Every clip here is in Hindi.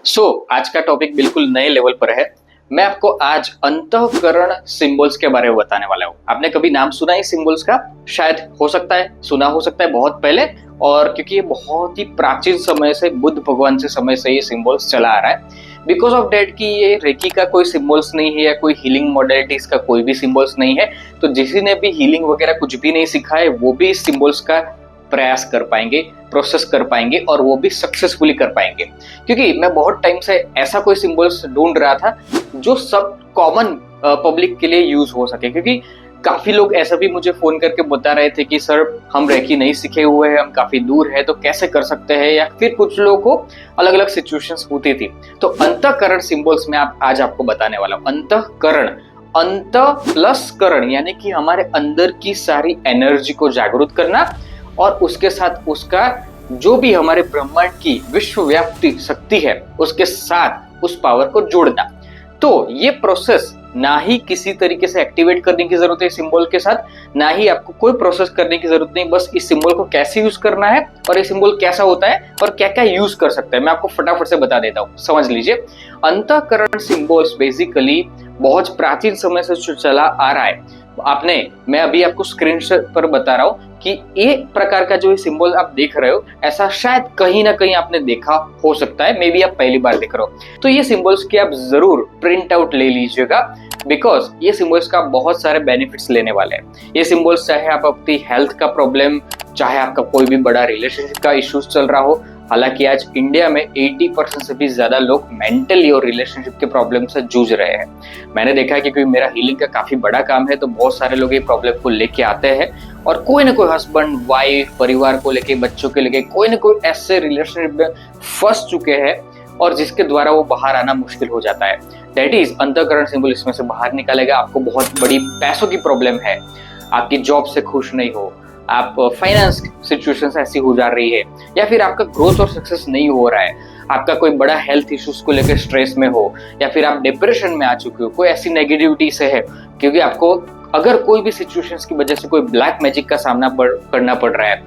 आज का टॉपिक बिल्कुल नए लेवल पर है। मैं आपको आज अंतःकरण सिंबल्स के बारे में बताने वाला हूँ। आपने कभी नाम सुना है सिंबल्स का? शायद हो सकता है सुना हो सकता है बहुत पहले, और क्योंकि ये बहुत ही प्राचीन समय से, बुद्ध भगवान से समय से ये सिंबल्स चला आ रहा है। बिकॉज ऑफ डेट कि ये रेकी का कोई सिंबल्स नहीं है या कोई हीलिंग मॉडलिटीज का कोई भी सिंबल्स नहीं है, तो जिसी ने भी हीलिंग वगैरह कुछ भी नहीं सीखा है वो भी इस सिंबल्स का प्रयास कर पाएंगे, प्रोसेस कर पाएंगे और वो भी सक्सेसफुली कर पाएंगे। क्योंकि मैं बहुत टाइम से ऐसा कोई सिंबल्स ढूंढ रहा था जो सब कॉमन पब्लिक के लिए यूज हो सके, क्योंकि काफी लोग ऐसा भी मुझे फोन करके बता रहे थे कि सर हम रेकी नहीं सीखे हुए हैं, हम काफी दूर है, तो कैसे कर सकते हैं, या फिर कुछ लोगों को अलग अलग सिचुएशंस होती थी। तो अंतःकरण सिंबल्स में आज आपको बताने वाला हूँ। अंतःकरण, अंत प्लस करण, यानी कि हमारे अंदर की सारी एनर्जी को जागरूक करना और उसके साथ उसका जो भी हमारे ब्रह्मांड की विश्वव्यापी शक्ति है उसके साथ उस पावर को जोड़ना। तो ये प्रोसेस ना ही किसी तरीके से एक्टिवेट करने की जरूरत है सिंबल के साथ, ना ही आपको कोई प्रोसेस करने की जरूरत नहीं। बस इस सिंबल को कैसे यूज करना है और ये सिंबल कैसा होता है और क्या क्या यूज कर सकते हैं, मैं आपको फटाफट से बता देता हूँ। समझ लीजिए, अंतःकरण सिंबल्स बेसिकली बहुत प्राचीन समय से चला आ रहा है। मैं अभी आपको स्क्रीन पर बता रहा हूँ कि एक प्रकार का जो ये सिंबल आप देख रहे हो, ऐसा शायद कहीं ना कहीं आपने देखा हो सकता है, मे बी आप पहली बार देख रहे हो। तो ये सिंबल्स की आप जरूर प्रिंट आउट ले लीजिएगा, बिकॉज ये सिंबल्स का बहुत सारे बेनिफिट्स लेने वाले हैं। ये सिंबल्स, चाहे आप अपनी हेल्थ का प्रॉब्लम, चाहे आपका कोई भी बड़ा रिलेशनशिप का इश्यूज चल रहा हो, हालांकि आज इंडिया में 80% से भी ज्यादा लोग मेंटली और रिलेशनशिप के प्रॉब्लम से जूझ रहे हैं। मैंने देखा है कि क्योंकि मेरा हीलिंग का काफी बड़ा काम है, तो बहुत सारे लोग ये प्रॉब्लम को लेके आते हैं और कोई ना कोई हस्बैंड वाइफ, परिवार को लेके, बच्चों के लेके कोई ना कोई ऐसे रिलेशनशिप में फंस चुके हैं और जिसके द्वारा वो बाहर आना मुश्किल हो जाता है। दैट इज अंतःकरण सिंबल इसमें से बाहर निकालेगा। आपको बहुत बड़ी पैसों की प्रॉब्लम है, आपकी जॉब से खुश नहीं हो, आप फाइनेंस सिचुएशन ऐसी हो जा रही है, या फिर आपका ग्रोथ और सक्सेस नहीं हो रहा है, आपका कोई बड़ा हेल्थ इश्यूज को लेकर स्ट्रेस में हो, या फिर आप डिप्रेशन में आ चुके हो, कोई ऐसी नेगेटिविटी से है, क्योंकि आपको अगर कोई भी सिचुएशंस की वजह से कोई ब्लैक मैजिक का सामना करना पड़ रहा है,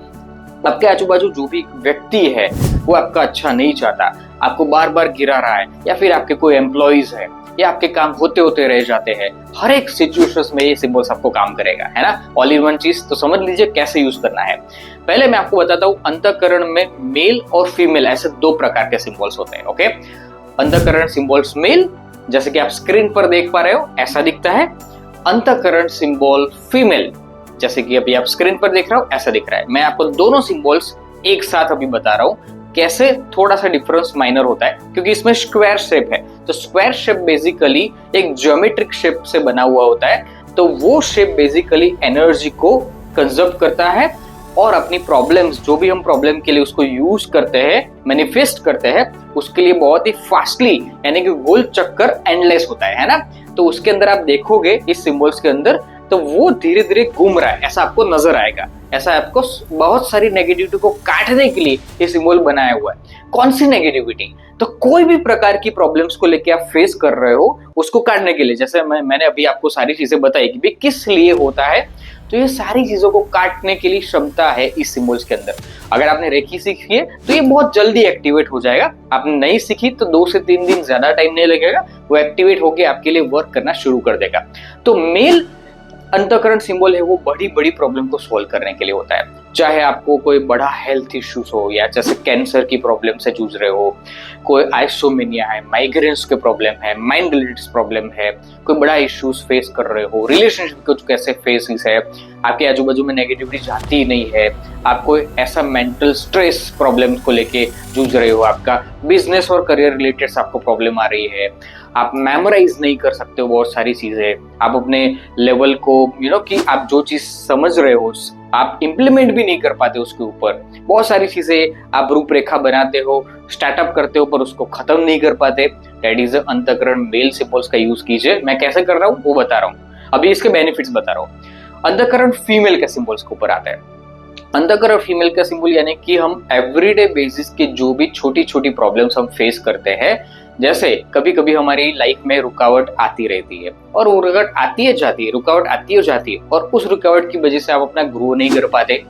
आपके आजू बाजू जो भी व्यक्ति है वो आपका अच्छा नहीं चाहता, आपको बार बार गिरा रहा है, या फिर आपके कोई एम्प्लॉइज है, या आपके काम होते होते रह जाते हैं, हर एक सिचुएशंस में ये सिंबल्स आपको काम करेगा, है ना। ऑल इन वन चीज। तो समझ लीजिए कैसे यूज करना है। पहले मैं आपको बताता हूँ, अंतःकरण में मेल और फीमेल ऐसे दो प्रकार के सिंबल्स होते हैं। ओके, अंतःकरण सिंबल्स मेल, जैसे कि आप स्क्रीन पर देख पा रहे हो, ऐसा दिखता है। अंतःकरण सिंबल फीमेल, जैसे कि अभी आप स्क्रीन पर देख रहे हो, ऐसा दिख रहा है। मैं आपको दोनों सिंबल्स एक साथ अभी बता रहा हूँ कैसे थोड़ा सा डिफरेंस माइनर होता है, क्योंकि इसमें स्क्वायर शेप है। तो स्क्वायर शेप बेसिकली एक ज्योमेट्रिक शेप से बना हुआ होता है, तो वो शेप बेसिकली एनर्जी को कंजर्व करता है और अपनी प्रॉब्लम्स, जो भी हम प्रॉब्लम के लिए उसको यूज करते हैं, मैनिफेस्ट करते हैं, उसके लिए बहुत ही फास्टली, यानी कि गोल चक्कर एंडलेस होता है ना। तो उसके अंदर आप देखोगे इस सिंबल्स के अंदर, तो वो धीरे धीरे घूम रहा है, ऐसा आपको नजर आएगा। ऐसा आपको बहुत सारी नेगेटिविटी को काटने के लिए ये सिंबल बनाया हुआ है। कौन सी नेगेटिविटी? तो कोई भी प्रकार की प्रॉब्लम्स को लेके आप फेस कर रहे हो, उसको काटने के लिए, जैसे मैंने अभी आपको सारी चीजें बताई कि भाई किस लिए होता है, तो ये सारी चीजों को काटने के लिए क्षमता है इस सिंबल्स के अंदर। अगर आपने रेकी सीखी है तो ये बहुत जल्दी एक्टिवेट हो जाएगा। आपने नहीं सीखी तो 2 से 3 दिन ज्यादा टाइम नहीं लगेगा, वो एक्टिवेट होकर आपके लिए वर्क करना शुरू कर देगा। तो मेल अंतःकरण सिंबल है वो बड़ी बड़ी प्रॉब्लम को सॉल्व करने के लिए होता है। चाहे आपको कोई बड़ा हेल्थ इश्यूज हो, या जैसे कैंसर की प्रॉब्लम से जूझ रहे हो, कोई आइसोमेनिया है, माइग्रेन्स के प्रॉब्लम है, माइंड रिलेटेड प्रॉब्लम है, कोई बड़ा इश्यूज फेस कर रहे हो, रिलेशनशिप कुछ कैसे फेसिस है, आपके आजू बाजू में नेगेटिविटी जाती ही नहीं है, आपको ऐसा मेंटल स्ट्रेस प्रॉब्लम को लेके जूझ रहे हो, आपका बिजनेस और करियर रिलेटेड आपको प्रॉब्लम आ रही है, आप मेमोराइज नहीं कर सकते हो बहुत सारी चीजें, आप अपने लेवल को कि आप जो चीज समझ रहे हो आप इम्प्लीमेंट भी नहीं कर पाते उसके ऊपर, बहुत सारी चीजें आप रूपरेखा बनाते हो, स्टार्टअप करते हो, पर उसको खत्म नहीं कर पाते। दैट इज अंतःकरण मेल सिंबल्स का यूज कीजिए। मैं कैसे कर रहा हूँ वो बता रहा हूँ, अभी इसके बेनिफिट्स बता रहा हूँ। अंतःकरण फीमेल के सिंबल्स के ऊपर आता है। अंतःकरण फीमेल का सिंबल यानी कि हम एवरीडे बेसिस के जो भी छोटी छोटी प्रॉब्लम्स हम फेस करते हैं, जैसे कभी कभी हमारी लाइफ में रुकावट आती रहती है, और वो रुकावट आती है जाती है, रुकावट आती है जाती है, और उस रुकावट की वजह से आप अपना ग्रो नहीं कर पाते।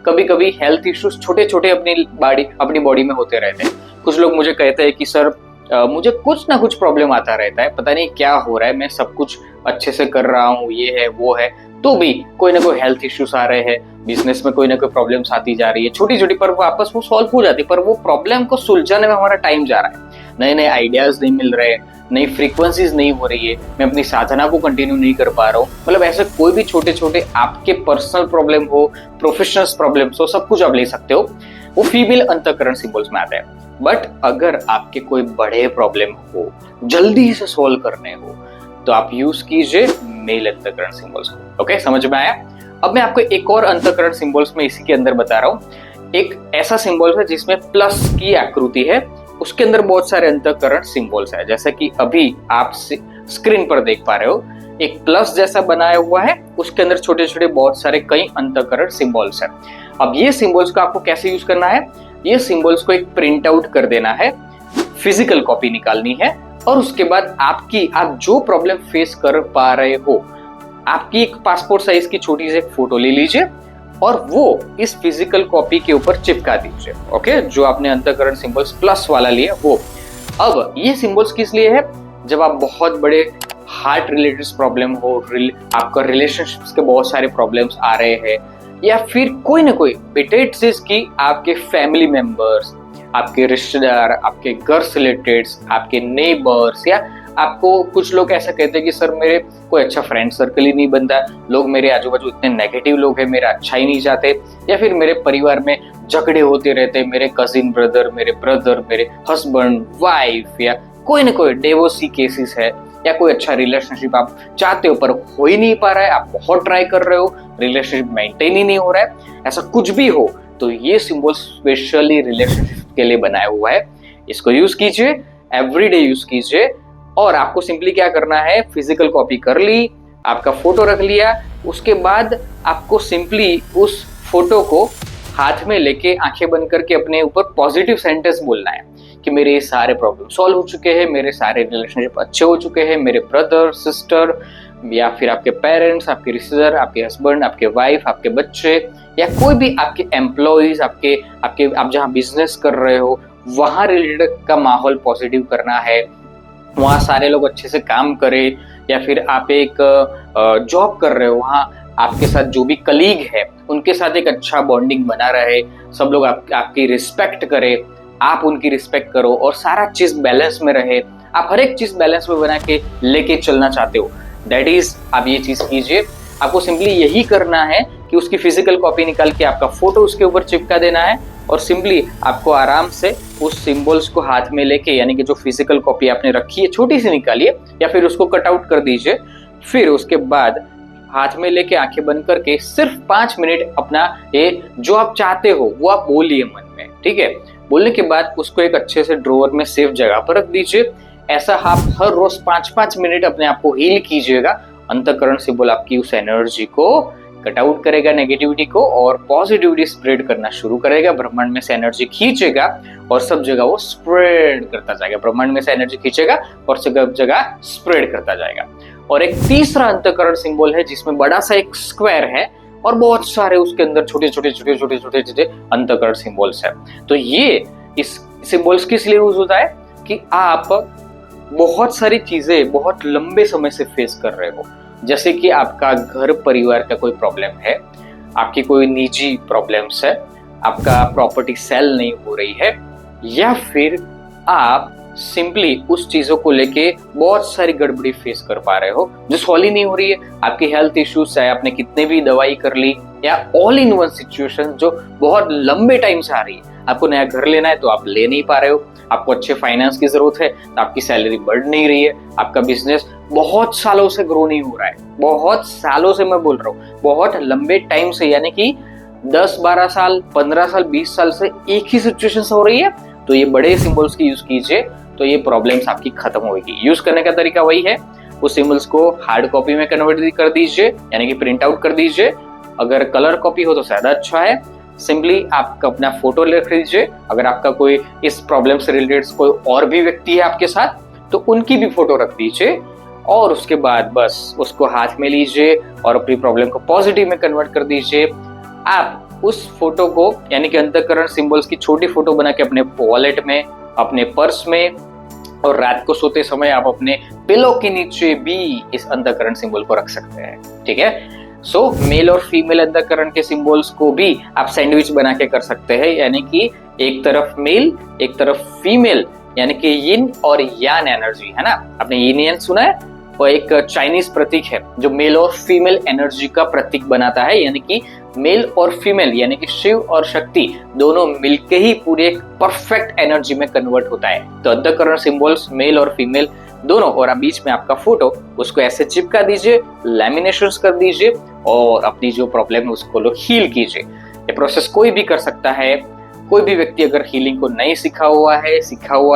कभी कभी हेल्थ इश्यूज छोटे छोटे अपनी बॉडी में होते रहते हैं। कुछ लोग मुझे कहते हैं कि सर मुझे कुछ ना कुछ प्रॉब्लम आता रहता है, पता नहीं क्या हो रहा है, मैं सब कुछ अच्छे से कर रहा हूँ, ये है वो है, तो भी कोई ना कोई हेल्थ इश्यूज आ रहे हैं, बिजनेस में कोई ना कोई प्रॉब्लम्स आती जा रही है, छोटी छोटी, पर वापस वो सॉल्व हो जाती है, पर वो प्रॉब्लम को सुलझाने में हमारा टाइम जा रहा है, नए नए आइडियाज नहीं मिल रहे, नई फ्रीक्वेंसीज नहीं हो रही है, मैं अपनी साधना को कंटिन्यू नहीं कर पा रहा हूँ। मतलब ऐसे कोई भी छोटे छोटे आपके पर्सनल प्रॉब्लम हो, प्रोफेशनल प्रॉब्लम्स हो, सब कुछ आप ले सकते हो, वो फीमेल अंतःकरण सिंबल्स में आता है। बट अगर आपके कोई बड़े प्रॉब्लम हो, जल्दी से सोल्व करने हो, तो आप यूज कीजिए मेल अंतःकरण सिंबल्स को। ओके, समझ में आया? अब मैं आपको एक और अंतःकरण सिंबल्स में इसी के अंदर बता रहा हूँ। एक ऐसा सिंबल है जिसमें प्लस की आकृति है, उसके अंदर बहुत सारे अंतःकरण सिंबल्स है, जैसा कि अभी आप स्क्रीन पर देख पा रहे हो, एक प्लस जैसा बनाया हुआ है, उसके अंदर छोटे छोटे बहुत सारे कई अंतःकरण सिंबल्स है। अब ये सिंबल्स को आपको कैसे यूज करना है? ये सिंबल्स को एक प्रिंट आउट कर देना है, फिजिकल कॉपी निकालनी है, और उसके बाद आप जो प्रॉब्लम फेस कर पा रहे हो, आपकी एक पासपोर्ट साइज की छोटी सी फोटो ले लीजिए और वो इस फिजिकल कॉपी के ऊपर चिपका दीजिए। ओके, जो आपने अंतःकरण सिंबल्स प्लस वाला लिया वो। अब ये सिंबल्स किस लिए है? जब आप बहुत बड़े हार्ट रिलेटेड प्रॉब्लम हो, आपका रिलेशनशिप्स के बहुत सारे प्रॉब्लम्स आ रहे हैं, या फिर कोई ना कोई बिटेड चीज की आपके फैमिली मेंबर्स, आपके रिश्तेदार, आपके घर से रिलेटेड, आपके नेबर्स, या आपको कुछ लोग ऐसा कहते हैं कि सर मेरे कोई अच्छा फ्रेंड सर्कल ही नहीं बनता, लोग मेरे आजू बाजू इतने नेगेटिव लोग हैं, मेरा अच्छा ही नहीं चाहते, या फिर मेरे परिवार में झगड़े होते रहते, मेरे कजिन ब्रदर, मेरे हस्बैंड वाइफ, या कोई ना कोई डिवोर्सी केसेस है, या कोई अच्छा रिलेशनशिप आप चाहते हो पर हो ही नहीं पा रहा है, आप बहुत ट्राई कर रहे हो, रिलेशनशिप मेंटेन ही नहीं हो रहा है, ऐसा कुछ भी हो, तो ये सिंबल स्पेशली रिलेशनशिप के लिए बनाया हुआ है। इसको यूज कीजिए, एवरीडे यूज कीजिए, और आपको सिंपली क्या करना है, फिजिकल कॉपी कर ली, आपका फोटो रख लिया, उसके बाद आपको सिंपली उस फोटो को हाथ में लेके आंखें बंद करके अपने ऊपर पॉजिटिव सेंटेंस बोलना है कि मेरे सारे प्रॉब्लम सॉल्व हो चुके हैं, मेरे सारे रिलेशनशिप अच्छे हो चुके हैं, मेरे ब्रदर सिस्टर, या फिर आपके पेरेंट्स, आपके रिश्तेदार, आपके हस्बैंड, आपके वाइफ, आपके बच्चे, या कोई भी आपके एम्प्लॉइज, आप जहाँ बिजनेस कर रहे हो वहां रिलेटेड का माहौल पॉजिटिव करना है, वहाँ सारे लोग अच्छे से काम करें, या फिर आप एक जॉब कर रहे हो, वहाँ आपके साथ जो भी कलीग है उनके साथ एक अच्छा बॉन्डिंग बना रहे, सब लोग आपकी रिस्पेक्ट करें, आप उनकी रिस्पेक्ट करो, और सारा चीज बैलेंस में रहे, आप हर एक चीज बैलेंस में बना के लेके चलना चाहते हो, दैट इज आप ये चीज कीजिए। आपको सिंपली यही करना है कि उसकी फिजिकल कॉपी निकाल के आपका फोटो उसके ऊपर चिपका देना है, और सिंपली आपको आराम से उस सिंबल्स को हाथ में लेके, यानी कि जो फिजिकल कॉपी आपने रखी है छोटी सी निकालिए, या फिर उसको कट आउट कर दीजिए, फिर उसके बाद हाथ में लेके आंखें बंद करके सिर्फ 5 मिनट अपना ये जो आप चाहते हो वो आप बोलिए मन में, ठीक है? बोलने के बाद उसको एक अच्छे से ड्रॉअर में सेफ जगह पर रख दीजिए। ऐसा आप हर रोज 5-5 मिनट अपने आप को हील कीजिएगा। अंतःकरण सिंबल आपकी उस एनर्जी को कट आउट करेगा, नेगेटिविटी को, और पॉजिटिविटी स्प्रेड करना शुरू करेगा। ब्रह्मांड में से एनर्जी खींचेगा और सब जगह वो स्प्रेड करता जाएगा। ब्रह्मांड में से एनर्जी खींचेगा और सब जगह स्प्रेड करता जाएगा। और एक तीसरा अंतःकरण सिंबल है जिसमें बड़ा सा एक स्क्वायर है और बहुत सारे उसके अंदर छोटे छोटे अंतःकरण सिंबल्स है। तो ये इस सिंबल्स किस लिए यूज होता है कि आप बहुत सारी चीजें बहुत लंबे समय से फेस कर रहे हो, जैसे कि आपका घर परिवार का कोई प्रॉब्लम है, आपकी कोई निजी प्रॉब्लम्स है, आपका प्रॉपर्टी सेल नहीं हो रही है, या फिर आप सिंपली उस चीजों को लेके बहुत सारी गड़बड़ी फेस कर पा रहे हो जो सॉल्व ही नहीं हो रही है। आपकी हेल्थ इश्यूज है, आपने कितने भी दवाई कर ली, या ऑल इन वन सिचुएशन जो बहुत लंबे टाइम से आ रही है। आपको नया घर लेना है तो आप ले नहीं पा रहे हो, आपको अच्छे फाइनेंस की जरूरत है तो आपकी सैलरी बढ़ नहीं रही है, आपका बिजनेस बहुत सालों से ग्रो नहीं हो रहा है, बहुत सालों से मैं बोल रहा हूँ, बहुत लंबे टाइम से, यानी कि 10-12 साल, 15 साल, 20 साल से एक ही सिचुएशन हो रही है। तो ये बड़े सिंबल्स की यूज कीजिए तो ये प्रॉब्लम्स आपकी खत्म होगी। यूज करने का तरीका वही है, उस सिंबल्स को हार्ड कॉपी में कन्वर्ट कर दीजिए, यानी कि प्रिंट आउट कर दीजिए। अगर कलर कॉपी हो तो ज्यादा अच्छा है। सिंपली आप अपना फोटो ले लीजिए, अगर आपका कोई इस प्रॉब्लम से रिलेटेड कोई और भी व्यक्ति है आपके साथ तो उनकी भी फोटो रख दीजिए, और उसके बाद बस उसको हाथ में लीजिए और अपनी प्रॉब्लम को पॉजिटिव में कन्वर्ट कर दीजिए। आप उस फोटो को, यानी कि अंतःकरण सिंबल्स की छोटी फोटो बना के अपने वॉलेट में, अपने पर्स में, और रात को सोते समय आप अपने पिलो के नीचे भी इस अंतःकरण सिंबल को रख सकते हैं, ठीक है। सो मेल और फीमेल अंतःकरण के सिंबल्स को भी आप सैंडविच बना के कर सकते हैं, यानी कि एक तरफ मेल एक तरफ फीमेल, यानी कि यिन और यान एनर्जी, है ना। आपने यिन यान सुना है, वो एक चाइनीज प्रतीक है जो मेल और फीमेल एनर्जी का प्रतीक बनाता है, यानी कि मेल और फीमेल यानी कि शिव और शक्ति दोनों मिलके ही पूरे एक परफेक्ट एनर्जी में कन्वर्ट होता है। तो अंतःकरण सिंबल्स मेल और फीमेल दोनों, और आप बीच में आपका फोटो, उसको ऐसे चिपका दीजिए, लैमिनेशंस कर दीजिए और अपनी जो प्रॉब्लम है उसको लो हील कीजिए। ये प्रोसेस कोई भी कर सकता है, कोई भी व्यक्ति अगर हीलिंग को नहीं सीखा हुआ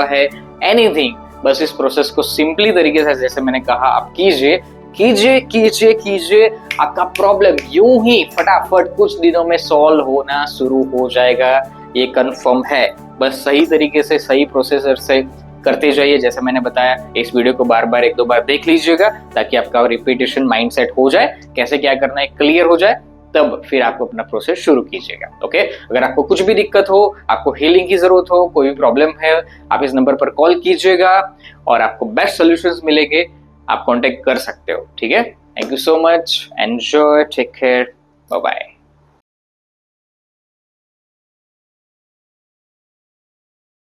है एनीथिंग, बस इस प्रोसेस को सिंपली तरीके से जैसे मैंने कहा आप कीजिए कीजिए कीजिए कीजिए, आपका प्रॉब्लम यूं ही फटाफट कुछ दिनों में सॉल्व होना शुरू हो जाएगा, ये कंफर्म है। बस सही तरीके से सही प्रोसेसर से करते जाइए, जैसे मैंने बताया। इस वीडियो को बार बार 1-2 बार देख लीजिएगा ताकि आपका रिपीटेशन माइंडसेट हो जाए, कैसे क्या करना है क्लियर हो जाए, तब फिर आपको अपना प्रोसेस शुरू कीजिएगा। ओके, अगर आपको कुछ भी दिक्कत हो, आपको हीलिंग की जरूरत हो, कोई भी प्रॉब्लम है, आप इस नंबर पर कॉल कीजिएगा और आपको बेस्ट सॉल्यूशंस मिलेंगे, आप कांटेक्ट कर सकते हो, ठीक है। Thank you so much, enjoy, take care, bye bye.